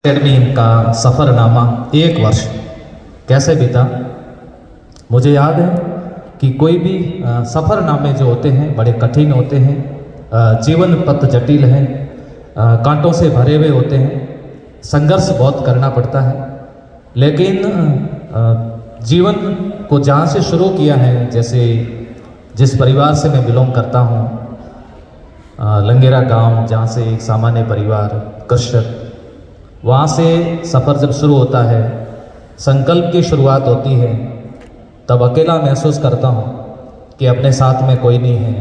Academy का सफ़रनामा एक वर्ष कैसे बीता। मुझे याद है कि कोई भी सफ़रनामे जो होते हैं बड़े कठिन होते हैं, जीवन पथ जटिल है, कांटों से भरे हुए होते हैं, संघर्ष बहुत करना पड़ता है। लेकिन जीवन को जहाँ से शुरू किया है, जैसे जिस परिवार से मैं बिलोंग करता हूँ, लंगेरा गांव, जहाँ से एक सामान्य परिवार कृषक, वहाँ से सफ़र जब शुरू होता है, संकल्प की शुरुआत होती है, तब अकेला महसूस करता हूँ कि अपने साथ में कोई नहीं है,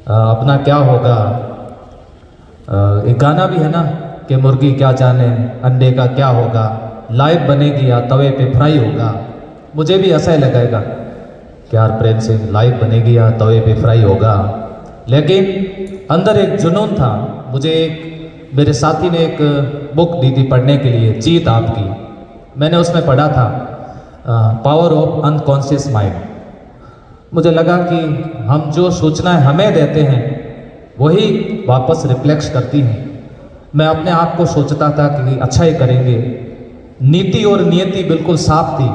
अपना क्या होगा। एक गाना भी है ना कि मुर्गी क्या जाने अंडे का क्या होगा, लाइव बनेगी या तवे पे फ्राई होगा। मुझे भी ऐसा ही लगेगा कि यार प्रेम सिंह, लाइव बनेगी या तवे पे फ्राई होगा। लेकिन अंदर एक जुनून था। मुझे मेरे साथी ने एक बुक दी थी पढ़ने के लिए, जीत आपकी। मैंने उसमें पढ़ा था पावर ऑफ अनकॉन्शियस माइंड। मुझे लगा कि हम जो सूचनाएं हमें देते हैं वही वापस रिफ्लेक्ट करती हैं। मैं अपने आप को सोचता था कि अच्छा ही करेंगे, नीति और नियति बिल्कुल साफ थी।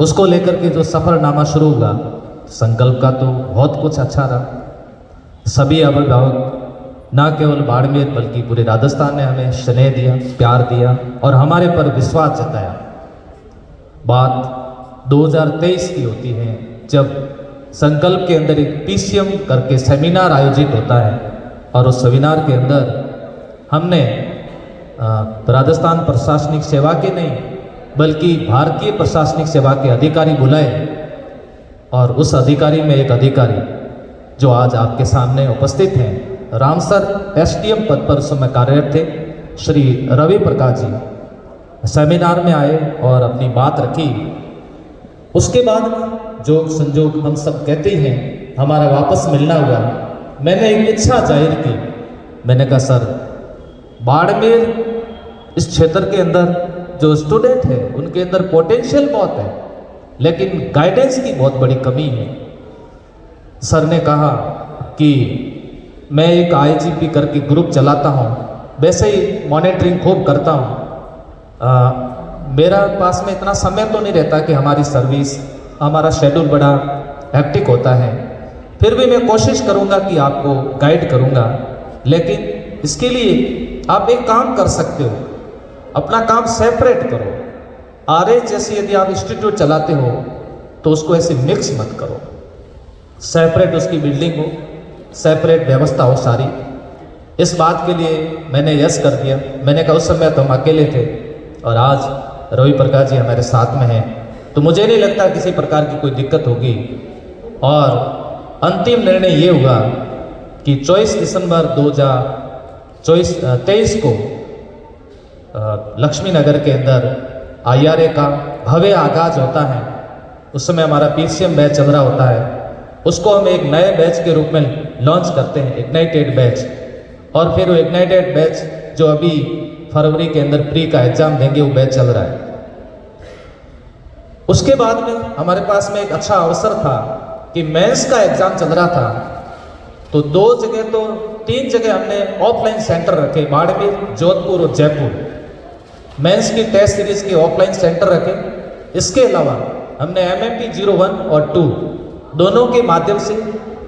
उसको लेकर के जो सफ़रनामा शुरू हुआ, संकल्प का तो बहुत कुछ अच्छा रहा। सभी अभिभावक ना केवल बाड़मेर बल्कि पूरे राजस्थान ने हमें स्नेह दिया, प्यार दिया और हमारे पर विश्वास जताया। बात 2023 की होती है, जब संकल्प के अंदर एक पीसीएम करके सेमिनार आयोजित होता है और उस सेमिनार के अंदर हमने राजस्थान प्रशासनिक सेवा के नहीं बल्कि भारतीय प्रशासनिक सेवा के अधिकारी बुलाए। और उस अधिकारी में एक अधिकारी जो आज आपके सामने उपस्थित हैं, रामसर एसडीएम पद पर उस समय कार्यरत थे, श्री रवि प्रकाश जी सेमिनार में आए और अपनी बात रखी। उसके बाद जोग संजोग हम सब कहते हैं, हमारा वापस मिलना हुआ। मैंने एक इच्छा जाहिर की। मैंने कहा सर, बाड़मेर इस क्षेत्र के अंदर जो स्टूडेंट है उनके अंदर पोटेंशियल बहुत है, लेकिन गाइडेंस की बहुत बड़ी कमी है। सर ने कहा कि मैं एक आईजीपी करके ग्रुप चलाता हूँ, वैसे ही मॉनिटरिंग खूब करता हूँ। मेरा पास में इतना समय तो नहीं रहता कि हमारी सर्विस, हमारा शेड्यूल बड़ा हेक्टिक होता है, फिर भी मैं कोशिश करूँगा कि आपको गाइड करूँगा। लेकिन इसके लिए आप एक काम कर सकते हो, अपना काम सेपरेट करो। आरएस जैसे यदि आप इंस्टीट्यूट चलाते हो तो उसको ऐसे मिक्स मत करो। सेपरेट उसकी बिल्डिंग हो, सेपरेट व्यवस्था हो सारी। इस बात के लिए मैंने यस कर दिया। मैंने कहा उस समय तो हम अकेले थे और आज रवि प्रकाश जी हमारे साथ में हैं, तो मुझे नहीं लगता किसी प्रकार की कोई दिक्कत होगी। और अंतिम निर्णय ये हुआ कि 24 दिसंबर 2023 को लक्ष्मी नगर के अंदर IRA का भव्य आगाज होता है। उस समय हमारा पीसीएम बैच चल रहा होता है, उसको हम एक नए बैच के रूप में लॉन्च करते हैं, इग्नाइटेड बैच। और फिर वो इग्नाइटेड बैच जो अभी फरवरी के अंदर प्री का एग्जाम देंगे, वो बैच चल रहा है। उसके बाद में हमारे पास में एक अच्छा अवसर था कि मेंस का एग्जाम चल रहा था, तो 2 जगह तो 3 जगह हमने ऑफलाइन सेंटर रखे, बाड़मेर, जोधपुर और जयपुर। मेंस की टेस्ट सीरीज के ऑफलाइन सेंटर रखे। इसके अलावा हमने MMT 01 और 2 दोनों के माध्यम से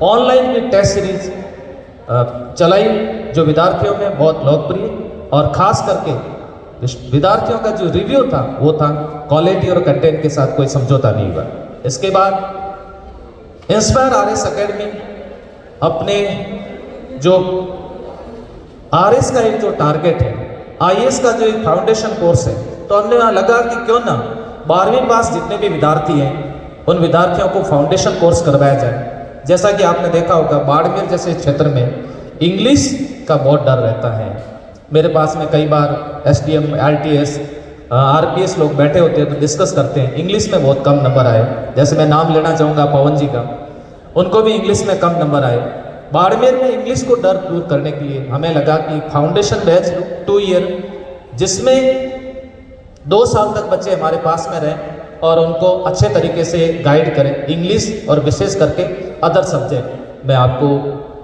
ऑनलाइन भी टेस्ट सीरीज चलाई, जो विद्यार्थियों में बहुत लोकप्रिय और खास करके विद्यार्थियों का जो रिव्यू था वो था क्वालिटी और कंटेंट के साथ कोई समझौता नहीं हुआ। इसके बाद इंस्पायर आरएस एकेडमी अपने जो आरएस का एक जो टारगेट है, आईएएस का जो एक फाउंडेशन कोर्स है, तो हमने वहाँ लगा कि क्यों ना 12वीं पास जितने भी विद्यार्थी हैं उन विद्यार्थियों को फाउंडेशन कोर्स करवाया जाए। जैसा कि आपने देखा होगा, बाड़मेर जैसे क्षेत्र में इंग्लिश का बहुत डर रहता है। मेरे पास में कई बार SDM, RTS, RPS लोग बैठे होते हैं तो डिस्कस करते हैं, इंग्लिश में बहुत कम नंबर आए। जैसे मैं नाम लेना चाहूँगा पवन जी का, उनको भी इंग्लिश में कम नंबर आए। बाड़मेर में इंग्लिश को डर दूर करने के लिए हमें लगा कि फाउंडेशन बैच 2 ईयर, जिसमें 2 साल तक बच्चे हमारे पास में रहें और उनको अच्छे तरीके से गाइड करें, इंग्लिश और विशेष करके अदर सब्जेक्ट। मैं आपको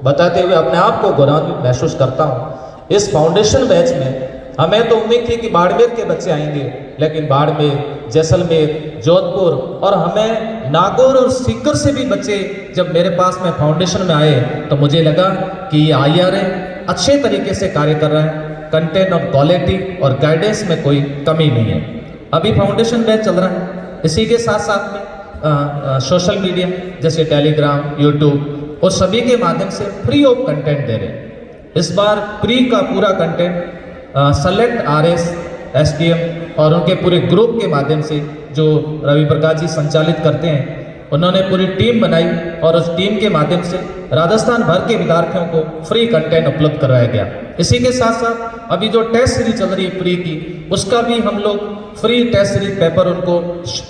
बताते हुए अपने आप को गौरवान्वित महसूस करता हूँ। इस फाउंडेशन बैच में हमें तो उम्मीद थी कि बाड़मेर के बच्चे आएंगे, लेकिन बाड़मेर, जैसलमेर, जोधपुर और हमें नागौर और सीकर से भी बच्चे जब मेरे पास में फाउंडेशन में आए तो मुझे लगा कि ये IRA अच्छे तरीके से कार्य कर रहा है, कंटेंट और क्वालिटी और गाइडेंस में कोई कमी नहीं है। अभी फाउंडेशन बैच चल रहा है, इसी के साथ साथ में सोशल मीडिया जैसे टेलीग्राम, यूट्यूब और सभी के माध्यम से फ्री ऑफ कंटेंट दे रहे हैं। इस बार फ्री का पूरा कंटेंट सेलेक्ट RS, SDM और उनके पूरे ग्रुप के माध्यम से जो रवि प्रकाश जी संचालित करते हैं, उन्होंने पूरी टीम बनाई और उस टीम के माध्यम से राजस्थान भर के विद्यार्थियों को फ्री कंटेंट उपलब्ध कराया गया। इसी के साथ साथ अभी जो टेस्ट सीरीज चल रही है फ्री की, उसका भी हम लोग फ्री टेस्ट सीरीज पेपर उनको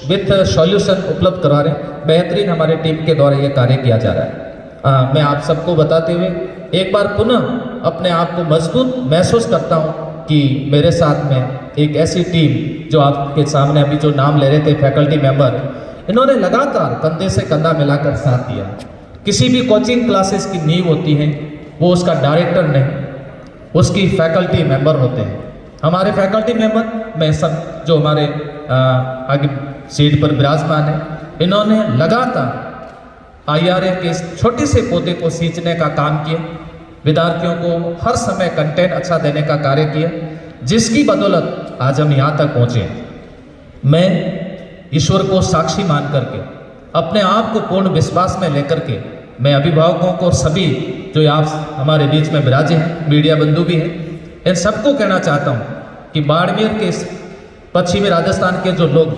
विथ सॉल्यूशन उपलब्ध करा रहे हैं। बेहतरीन हमारे टीम के द्वारा ये कार्य किया जा रहा है। मैं आप सबको बताते हुए एक बार पुनः अपने आप को मजबूत महसूस करता हूँ कि मेरे साथ में एक ऐसी टीम जो आपके सामने अभी जो नाम ले रहे थे फैकल्टी मेंबर, इन्होंने लगातार कंधे से कंधा मिलाकर साथ दिया। किसी भी कोचिंग क्लासेस की नींव होती है वो उसका डायरेक्टर नहीं, उसकी फैकल्टी मेंबर होते हैं। हमारे फैकल्टी मेंबर में सब जो हमारे आगे सीट पर विराजमान है, इन्होंने लगातार IRA के इस छोटे से पौधे को सींचने का काम किया, विद्यार्थियों को हर समय कंटेंट अच्छा देने का कार्य किया, जिसकी बदौलत आज हम यहाँ तक पहुँचे। मैं ईश्वर को साक्षी मान करके, अपने आप को पूर्ण विश्वास में लेकर के, मैं अभिभावकों को और सभी जो आप हमारे बीच में विराजे हैं, मीडिया बंधु भी हैं, इन सबको कहना चाहता हूँ कि बाड़मेर के पश्चिमी राजस्थान के जो लोग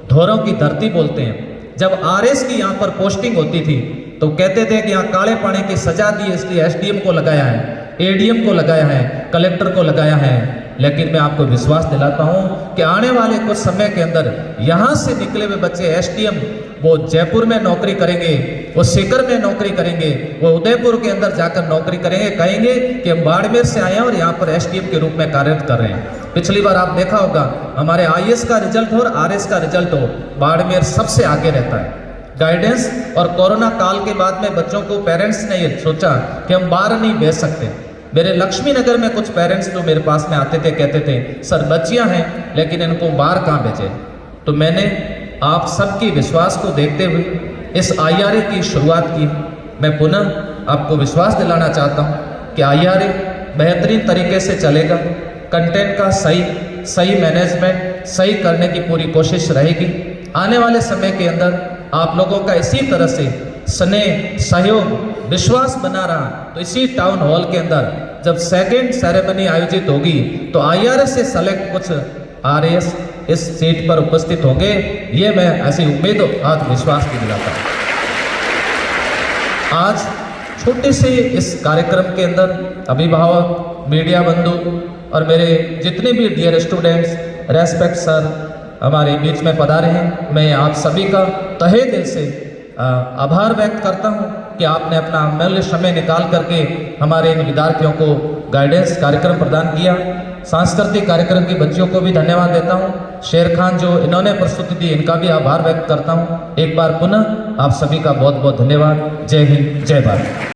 धोरों की धरती बोलते हैं, जब RS की यहाँ पर पोस्टिंग होती थी तो कहते थे कि यहाँ काले पानी की सजा दी इसलिए SDM को लगाया है, ADM को लगाया है, कलेक्टर को लगाया है। लेकिन मैं आपको विश्वास दिलाता हूँ कि आने वाले कुछ समय के अंदर यहाँ से निकले हुए बच्चे SDM वो जयपुर में नौकरी करेंगे, वो सीकर में नौकरी करेंगे, वो उदयपुर के अंदर जाकर नौकरी करेंगे, कहेंगे कि हम बाड़मेर से आए हैं और यहाँ पर SDM के रूप में कार्यरत कर रहे हैं। पिछली बार आप देखा होगा हमारे IS का रिजल्ट हो और RS का रिजल्ट हो, बाड़मेर सबसे आगे रहता है। गाइडेंस और कोरोना काल के बाद में बच्चों को पेरेंट्स ने ये सोचा कि हम बाहर नहीं भेज सकते। मेरे लक्ष्मी नगर में कुछ पेरेंट्स जो मेरे पास में आते थे कहते थे सर बच्चियां हैं लेकिन इनको बाहर कहाँ भेजें। तो मैंने आप सबके विश्वास को देखते हुए इस IRA की शुरुआत की। मैं पुनः आपको विश्वास दिलाना चाहता हूँ कि IRA बेहतरीन तरीके से चलेगा। कंटेंट का सही मैनेजमेंट सही करने की पूरी कोशिश रहेगी। आने वाले समय के अंदर आप लोगों का इसी तरह से स्नेह, सहयोग, विश्वास बना रहा तो इसी टाउन हॉल के अंदर जब सेकेंड सेरेमनी आयोजित होगी तो IRA से सेलेक्ट कुछ RS इस सीट पर उपस्थित होंगे। ये मैं ऐसी उम्मीद और आत्मविश्वास की दिलाता हूँ। आज छोटे से इस कार्यक्रम के अंदर अभिभावक, मीडिया बंधु और मेरे जितने भी डियर स्टूडेंट्स, रेस्पेक्ट सर हमारे बीच में पधारे हैं, मैं आप सभी का तहे दिल से आभार व्यक्त करता हूं कि आपने अपना अमूल्य समय निकाल करके हमारे इन विद्यार्थियों को गाइडेंस कार्यक्रम प्रदान किया। सांस्कृतिक कार्यक्रम की बच्चियों को भी धन्यवाद देता हूं। शेर खान जो इन्होंने प्रस्तुति दी, इनका भी आभार व्यक्त करता हूं। एक बार पुनः आप सभी का बहुत बहुत धन्यवाद। जय हिंद, जय भारत।